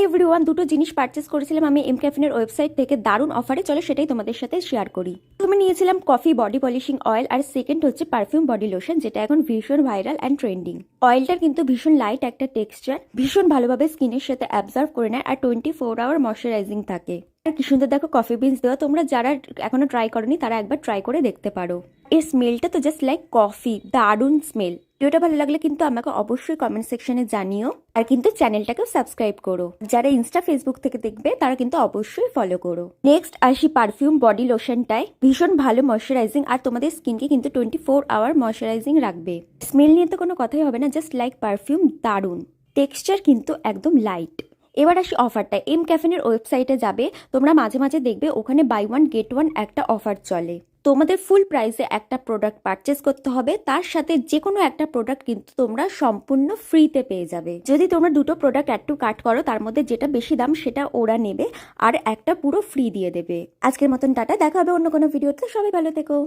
Everyone, দুটো জিনিস purchase করেছিলাম আমি এম ক্যাফিনের ওয়েবসাইট থেকে দারুণ অফারে। চলো সেটাই তোমাদের সাথে শেয়ার করি। তুমি নিয়েছিলাম কফি বডি পলিশিং অয়েল, আর সেকেন্ড হচ্ছে পারফিউম বডি লোশন, যেটা এখন ভীষণ ভাইরাল অ্যান্ড ট্রেন্ডিং। অয়েলটার কিন্তু ভীষণ লাইট একটা টেক্সচার, ভীষণ ভালোভাবে স্কিনের সাথে অ্যাবজর্ভ করে নেয়, আর 24 আওয়ার ময়শ্চারাইজিং থাকে। আর কি সুন্দর দেখো কফি বিনস দেওয়া। তোমরা যারা এখনো ট্রাই করনি তারা একবার ট্রাই করে দেখতে পারো। এর স্মেলটা তো জাস্ট লাইক কফি, দারুণ স্মেল। ভিডিওটা ভালো লাগলে কিন্তু আমাকে অবশ্যই কমেন্ট সেকশনে জানিও, আর কিন্তু চ্যানেলটাকেও সাবস্ক্রাইব করো। যারা ইনস্টা ফেসবুক থেকে দেখবে তারা কিন্তু অবশ্যই ফলো করো। নেক্সট আসি পারফিউম বডি লোশনটায়। ভীষণ ভালো ময়শ্চারাইজিং, আর তোমাদের স্কিনকে কিন্তু 24 আওয়ার ময়শ্চারাইজিং রাখবে। স্মেল নিয়ে তো কোনো কথাই হবে না, জাস্ট লাইক পারফিউম, দারুণ টেক্সচার কিন্তু একদম লাইট। এবার আসি অফারটা। এম ক্যাফিনের ওয়েবসাইটে যাবে তোমরা, মাঝে মাঝে দেখবে ওখানে বাই ওয়ান গেট ওয়ান একটা অফার চলে। তোমাদের ফুল প্রাইসে একটা প্রোডাক্ট পারচেস করতে হবে, তার সাথে যে কোনো একটা প্রোডাক্ট কিন্তু তোমরা সম্পূর্ণ ফ্রিতে পেয়ে যাবে। যদি তোমরা দুটো প্রোডাক্ট অ্যাড টু কার্ট করো, তার মধ্যে যেটা বেশি দাম সেটা ওরা নেবে, আর একটা পুরো ফ্রি দিয়ে দেবে। আজকের মতন টাটা, দেখা হবে অন্য কোনো ভিডিওতে। সবাই ভালো থেকো।